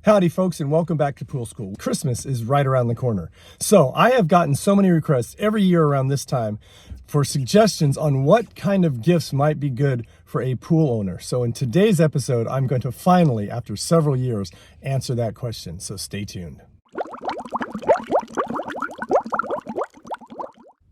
Howdy folks, and welcome back to Pool School. Christmas is right around the corner. So I have gotten so many requests every year around this time for suggestions on what kind of gifts might be good for a pool owner. So in today's episode, I'm going to finally, after several years, answer that question. So stay tuned.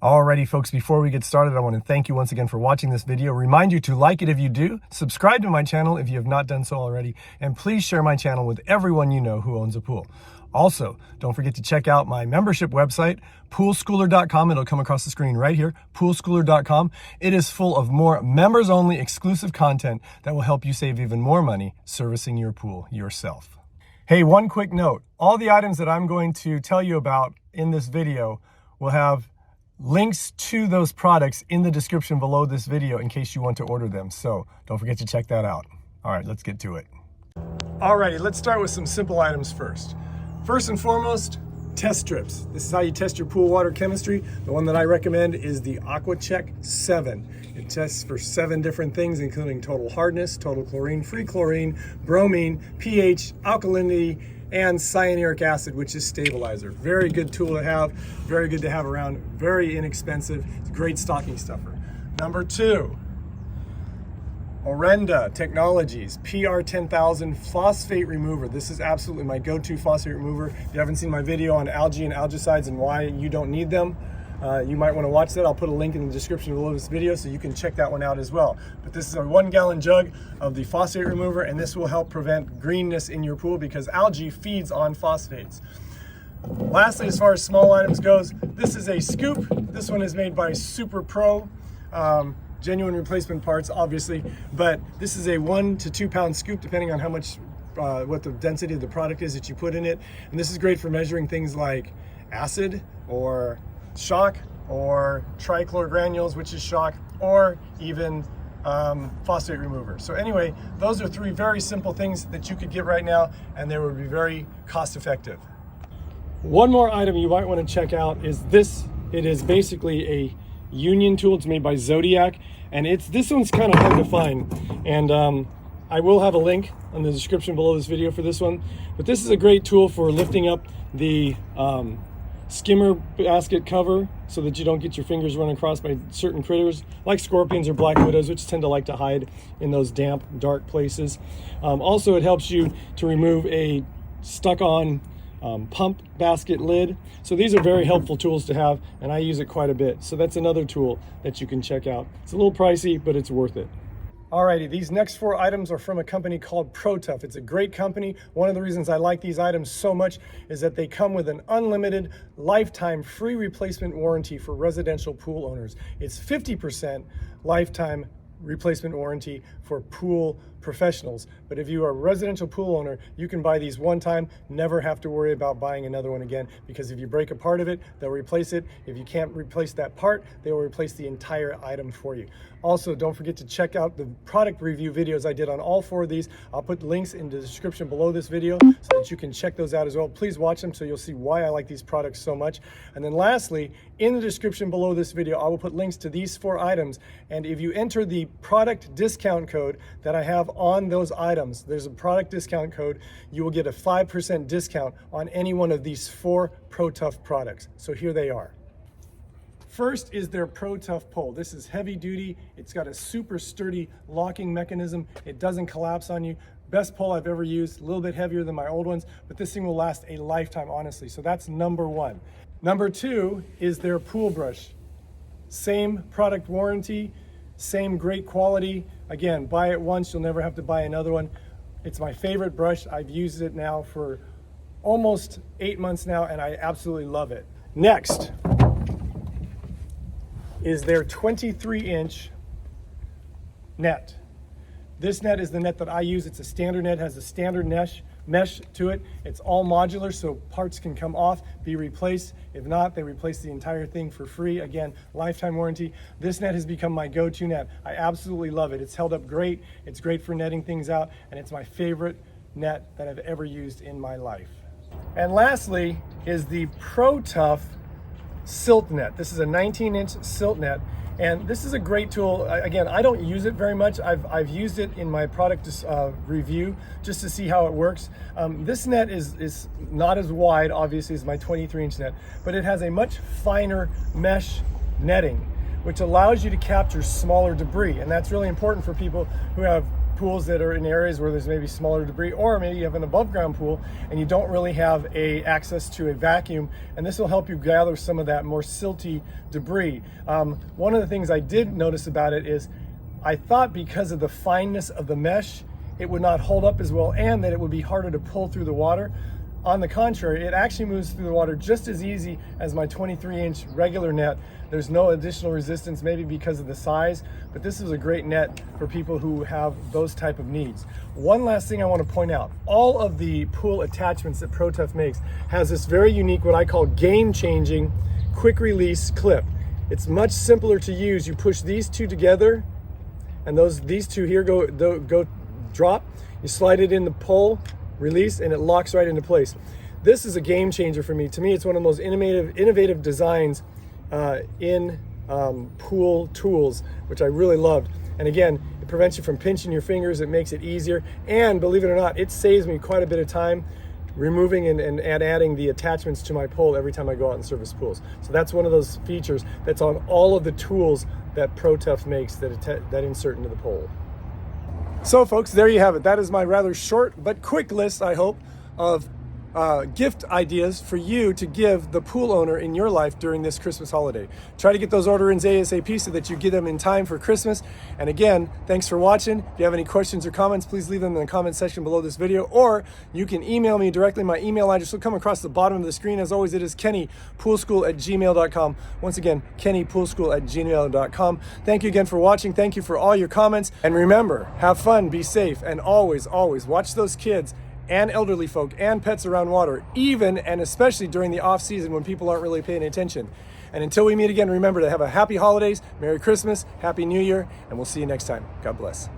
Alrighty folks, before we get started, I want to thank you once again for watching this video. Remind you to like it if you do, subscribe to my channel if you have not done so already, and please share my channel with everyone you know who owns a pool. Also, don't forget to check out my membership website, poolschooler.com. It'll come across the screen right here, poolschooler.com. It is full of more members-only exclusive content that will help you save even more money servicing your pool yourself. Hey, one quick note. All the items that I'm going to tell you about in this video will have links to those products in the description below this video in case you want to order them. So don't forget to check that out. All right, let's get to it. Alrighty, let's start with some simple items first. First and foremost, test strips. This is how you test your pool water chemistry. The one that I recommend is the AquaCheck 7. It tests for 7 different things, including total hardness, total chlorine, free chlorine, bromine, pH, alkalinity, and cyanuric acid, which is stabilizer. Very good tool to have, very good to have around, very inexpensive, great stocking stuffer. Number 2, Orenda Technologies PR10000 phosphate remover. This is absolutely my go-to phosphate remover. If you haven't seen my video on algae and algicides and why you don't need them, you might want to watch that. I'll put a link in the description below this video so you can check that one out as well. But this is a 1-gallon jug of the phosphate remover, and this will help prevent greenness in your pool because algae feeds on phosphates. Lastly, as far as small items goes, this is a scoop. This one is made by Super Pro. Genuine replacement parts, obviously, but this is a 1 to 2 pound scoop depending on how much, what the density of the product is that you put in it. And this is great for measuring things like acid or shock or trichlor granules, which is shock, or even phosphate remover. So anyway, those are 3 very simple things that you could get right now, and they would be very cost effective. One more item you might want to check out is this. It is basically a union tool. It's made by Zodiac, and this one's kind of hard to find, and I will have a link in the description below this video for this one. But this is a great tool for lifting up the skimmer basket cover so that you don't get your fingers run across by certain critters like scorpions or black widows, which tend to like to hide in those damp, dark places. Also, it helps you to remove a stuck-on pump basket lid. So these are very helpful tools to have, and I use it quite a bit. So that's another tool that you can check out. It's a little pricey, but it's worth it. Alrighty, these next 4 items are from a company called ProTuff. It's a great company. One of the reasons I like these items so much is that they come with an unlimited lifetime free replacement warranty for residential pool owners. It's 50% lifetime replacement warranty for pool professionals. But if you are a residential pool owner, you can buy these one time, never have to worry about buying another one again, because if you break a part of it, they'll replace it. If you can't replace that part, they will replace the entire item for you. Also, don't forget to check out the product review videos I did on all 4 of these. I'll put links in the description below this video so that you can check those out as well. Please watch them so you'll see why I like these products so much. And then lastly, in the description below this video, I will put links to these 4 items. And if you enter the product discount code that I have on those items, there's a product discount code, you will get a 5% discount on any one of these 4 ProTuff products. So here they are. First is their ProTuff pole. This is heavy duty. It's got a super sturdy locking mechanism. It doesn't collapse on you. Best pole I've ever used, a little bit heavier than my old ones, but this thing will last a lifetime, honestly. So that's number 1. Number 2 is their pool brush. Same product warranty, same great quality. Again, buy it once, you'll never have to buy another one. It's my favorite brush. I've used it now for almost 8 months now, and I absolutely love it. Next is their 23-inch net. This net is the net that I use. It's a standard net, has a standard mesh to it. It's all modular, so parts can come off, be replaced. If not, they replace the entire thing for free. Again, lifetime warranty. This net has become my go-to net. I absolutely love it. It's held up great. It's great for netting things out, and it's my favorite net that I've ever used in my life. And lastly is the ProTuff Silt net. This is a 19-inch Silt net, and this is a great tool. Again, I don't use it very much. I've used it in my product review just to see how it works. This net is not as wide, obviously, as my 23-inch net, but it has a much finer mesh netting, which allows you to capture smaller debris, and that's really important for people who have pools that are in areas where there's maybe smaller debris, or maybe you have an above ground pool and you don't really have access to a vacuum, and this will help you gather some of that more silty debris. One of the things I did notice about it is I thought because of the fineness of the mesh, it would not hold up as well and that it would be harder to pull through the water. On the contrary, it actually moves through the water just as easy as my 23-inch regular net. There's no additional resistance, maybe because of the size, but this is a great net for people who have those type of needs. One last thing I want to point out, all of the pool attachments that ProTuff makes has this very unique, what I call game-changing, quick release clip. It's much simpler to use. You push these two together, and these two here go drop. You slide it in the pole, release, and it locks right into place. This is a game changer for me. To me, it's one of the most innovative designs in pool tools, which I really loved. And again, it prevents you from pinching your fingers. It makes it easier. And believe it or not, it saves me quite a bit of time removing and adding the attachments to my pole every time I go out and service pools. So that's one of those features that's on all of the tools that ProTuff makes that insert into the pole. So folks, there you have it. That is my rather short but quick list, I hope, of gift ideas for you to give the pool owner in your life during this Christmas holiday. Try to get those order-ins ASAP so that you get them in time for Christmas. And again, thanks for watching. If you have any questions or comments, please leave them in the comment section below this video, or you can email me directly. My email address will come across the bottom of the screen. As always, it is kennypoolschool@gmail.com. Once again, kennypoolschool@gmail.com. Thank you again for watching. Thank you for all your comments. And remember, have fun, be safe, and always, always watch those kids and elderly folk and pets around water, even and especially during the off season when people aren't really paying attention. And until we meet again, remember to have a happy holidays, Merry Christmas, Happy New Year, and we'll see you next time. God bless.